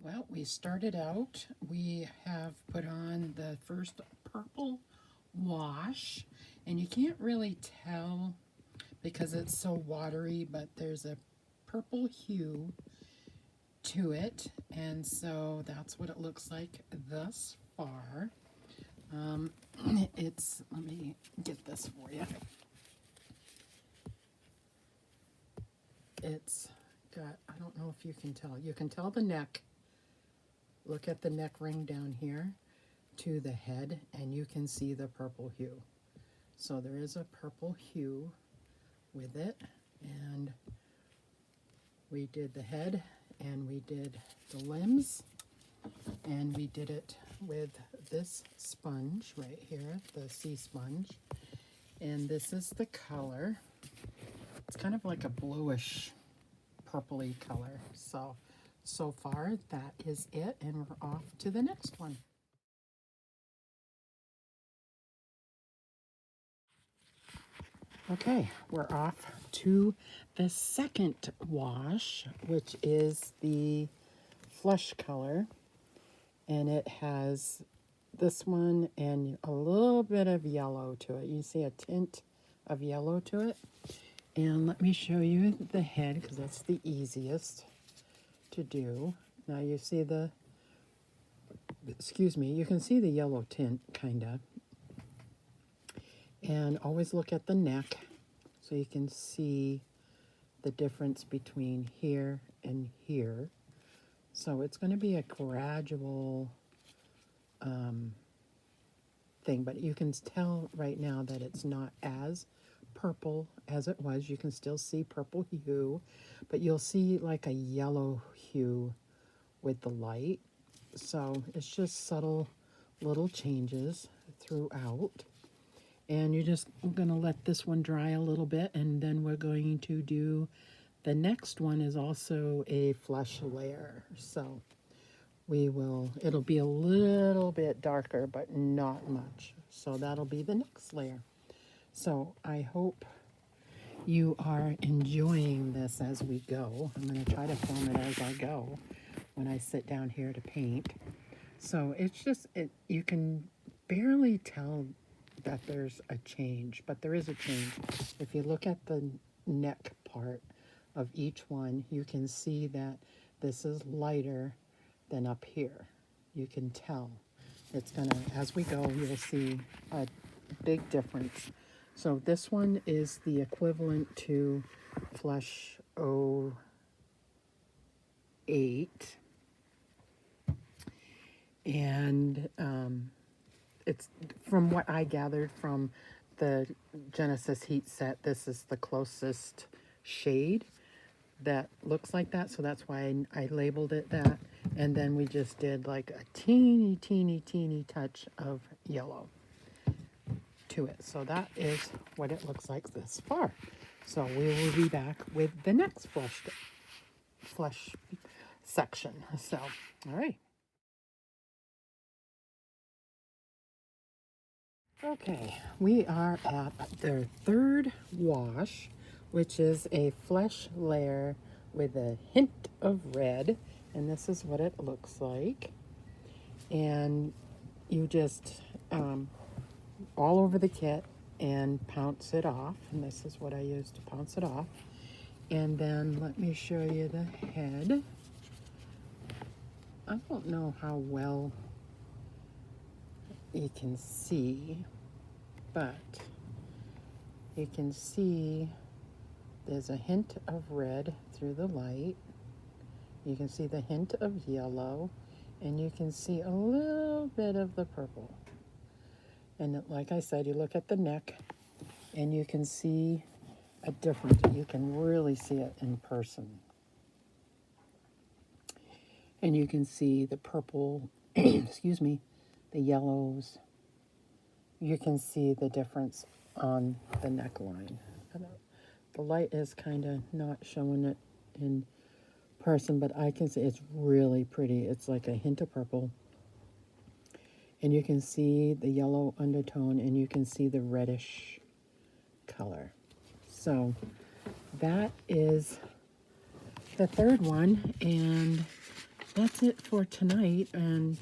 Well, we started out, we have put on the first purple wash, and you can't really tell because it's so watery, but there's a purple hue to it, and so that's what it looks like thus far. Let me get this for you. It's got, I don't know if you can tell the neck. Look at the neck ring down here to the head, and you can see the purple hue. So there is a purple hue with it, and we did the head, and we did the limbs, and we did it with this sponge right here, the sea sponge. And this is the color. It's kind of like a bluish purpley color. So far that is it, and we're off to the next one. Okay, we're off to the second wash, which is the flesh color, and it has this one and a little bit of yellow to it. You see a tint of yellow to it. And let me show you the head, because that's the easiest to do. Now you see the, excuse me, you can see the yellow tint, kind of. And always look at the neck so you can see the difference between here and here. So it's going to be a gradual thing, but you can tell right now that it's not as purple as it was. You can still see purple hue, but you'll see like a yellow hue with the light. So it's just subtle little changes throughout. And you're just going to let this one dry a little bit, and then we're going to do the next one is also a flesh layer. So it'll be a little bit darker, but not much. So that'll be the next layer. So I hope you are enjoying this as we go. I'm going to try to film it as I go when I sit down here to paint. So it's just, you can barely tell that there's a change, but there is a change. If you look at the neck part of each one, you can see that this is lighter than up here. You can tell. It's gonna, as we go, you'll see a big difference. So this one is the equivalent to Flesh 08. And it's, from what I gathered from the Genesis heat set, this is the closest shade that looks like that. So that's why I labeled it that. And then we just did like a teeny touch of yellow to it. So that is what it looks like this far. So we will be back with the next flesh section. So, all right. Okay, we are at the third wash, which is a flesh layer with a hint of red, and this is what it looks like. And you just all over the kit and pounce it off, and this is what I use to pounce it off. And then let me show you the head. I don't know how well you can see, but you can see there's a hint of red through the light. You can see the hint of yellow, and you can see a little bit of the purple. And like I said, you look at the neck and you can see a difference. You can really see it in person. And you can see the purple, excuse me, the yellows. You can see the difference on the neckline. The light is kind of not showing it in person, but I can see it's really pretty. It's like a hint of purple. And you can see the yellow undertone, and you can see the reddish color. So that is the third one, and that's it for tonight. And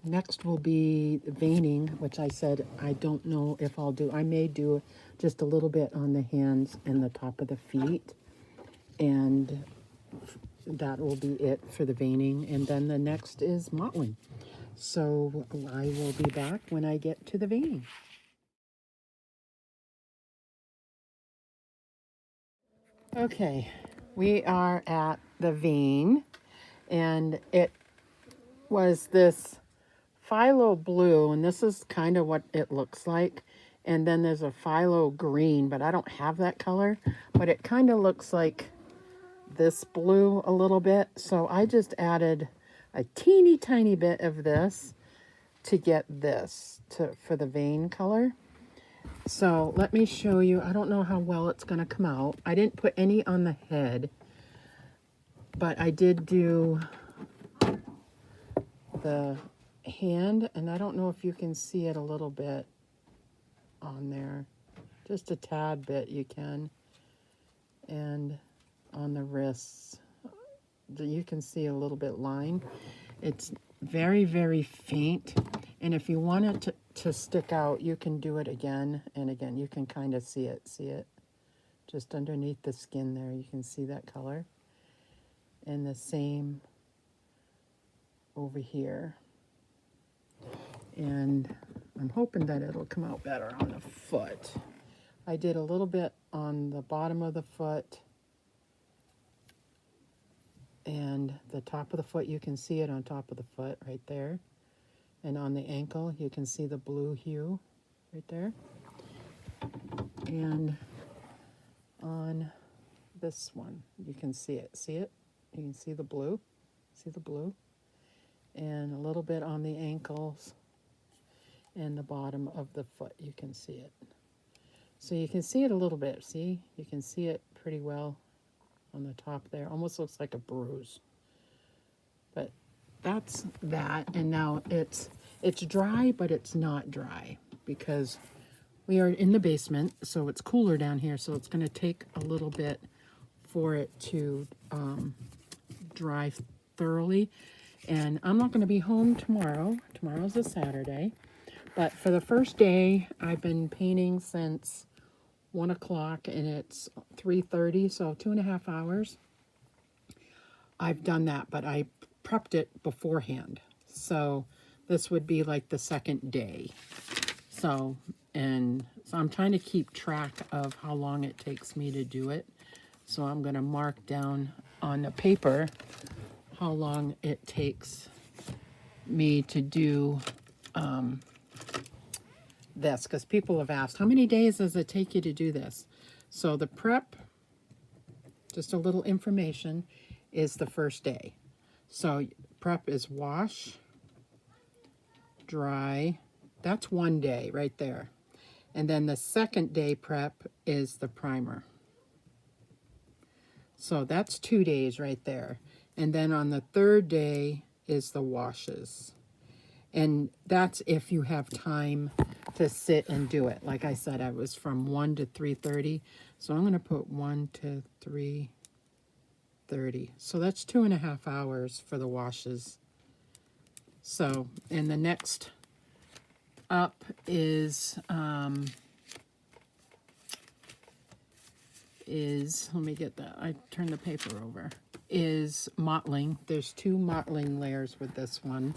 next will be veining, which I said I don't know if I'll do. I may do just a little bit on the hands and the top of the feet, and that will be it for the veining. And then the next is mottling. So I will be back when I get to the veining. Okay, we are at the vein, and it was this phyllo blue, and this is kind of what it looks like. And then there's a phyllo green, but I don't have that color, but it kind of looks like this blue a little bit. So I just added a teeny tiny bit of this to get this for the vein color. So let me show you. I don't know how well it's going to come out. I didn't put any on the head, but I did do the hand, and I don't know if you can see it a little bit on there. Just a tad bit you can. And on the wrists, you can see a little bit line. It's very, very faint. And if you want it to stick out, you can do it again and again. You can kind of see it. See it? Just underneath the skin there, you can see that color. And the same over here. And I'm hoping that it'll come out better on the foot. I did a little bit on the bottom of the foot. And the top of the foot, you can see it on top of the foot right there. And on the ankle, you can see the blue hue right there. And on this one, you can see it. See it? You can see the blue. See the blue? And a little bit on the ankles and the bottom of the foot, you can see it. So you can see it a little bit. See? You can see it pretty well on the top there. Almost looks like a bruise. But that's that. And now it's dry, but it's not dry because we are in the basement, so it's cooler down here, so it's going to take a little bit for it to dry thoroughly. And I'm not going to be home tomorrow. Tomorrow's a Saturday. But for the first day, I've been painting since 1 o'clock, and it's 3:30, so 2.5 hours. I've done that, but I prepped it beforehand. So this would be like the second day. So I'm trying to keep track of how long it takes me to do it. So I'm going to mark down on the paper how long it takes me to do this, because people have asked, how many days does it take you to do this? So the prep, just a little information, is the first day. So prep is wash, dry. That's 1 day right there. And then the second day prep is the primer. So that's 2 days right there. And then on the third day is the washes. And that's if you have time to sit and do it. Like I said, I was from 1 to 3:30. So I'm going to put 1 to 3:30. So that's 2.5 hours for the washes. So, and the next up is let me get that. I turned the paper over. Is mottling. There's 2 mottling layers with this one.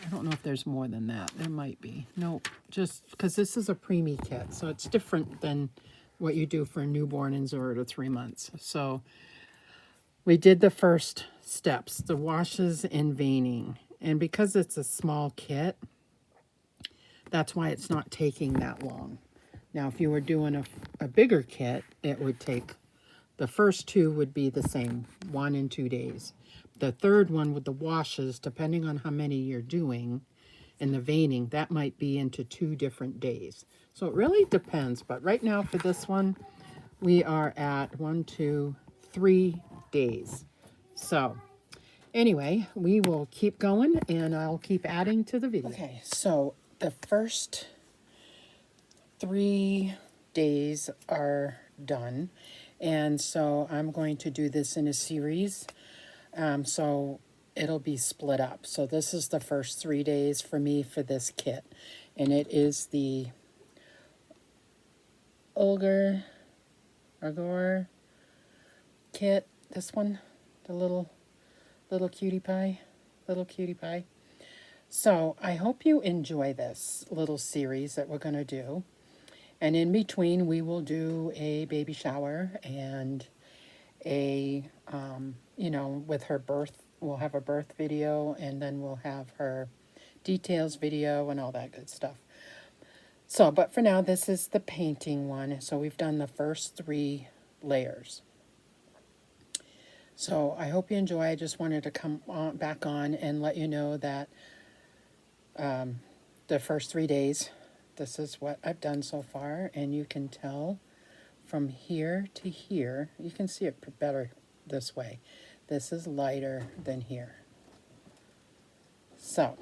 I don't know if there's more than that. There might be. Nope. Just because this is a preemie kit, so it's different than what you do for a newborn in 0 to 3 months. So we did the first steps, the washes and veining. And because it's a small kit, that's why it's not taking that long. Now, if you were doing a bigger kit, it would take, the first 2 would be the same, 1 and 2 days. The third one with the washes, depending on how many you're doing, and the veining, that might be into 2 different days. So it really depends. But right now for this one, we are at 1, 2, 3 days. So anyway, we will keep going, and I'll keep adding to the video. Okay, so the first 3 days are done. And so I'm going to do this in a series. So it'll be split up. So this is the first 3 days for me for this kit. And it is the Agor kit. This one, the little cutie pie. So I hope you enjoy this little series that we're going to do. And in between, we will do a baby shower and a, with her birth, we'll have a birth video, and then we'll have her details video and all that good stuff. So, but for now, this is the painting one. So we've done the first 3 layers. So I hope you enjoy. I just wanted to come back on and let you know that the first 3 days, this is what I've done so far. And you can tell from here to here, you can see it better this way. This is lighter than here. So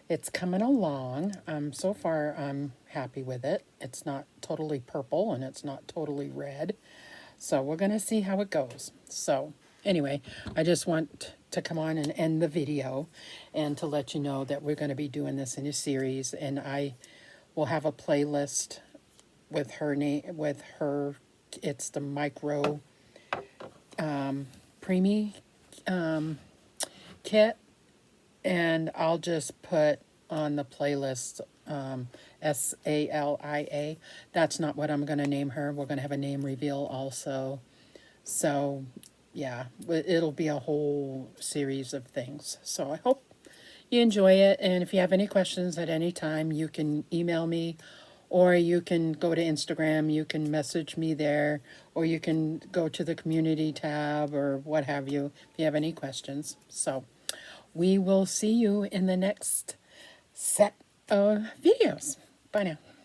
it's coming along. So far, I'm happy with it. It's not totally purple and it's not totally red. So we're going to see how it goes. So anyway, I just want to come on and end the video and to let you know that we're going to be doing this in a series. And I will have a playlist with her name, it's the Micro Preemie kit. And I'll just put on the playlist Salia. That's not what I'm going to name her. We're going to have a name reveal also. So, yeah, it'll be a whole series of things. So I hope you enjoy it. And if you have any questions at any time, you can email me, or you can go to Instagram. You can message me there, or you can go to the community tab or what have you if you have any questions. So we will see you in the next set of videos. Bye now.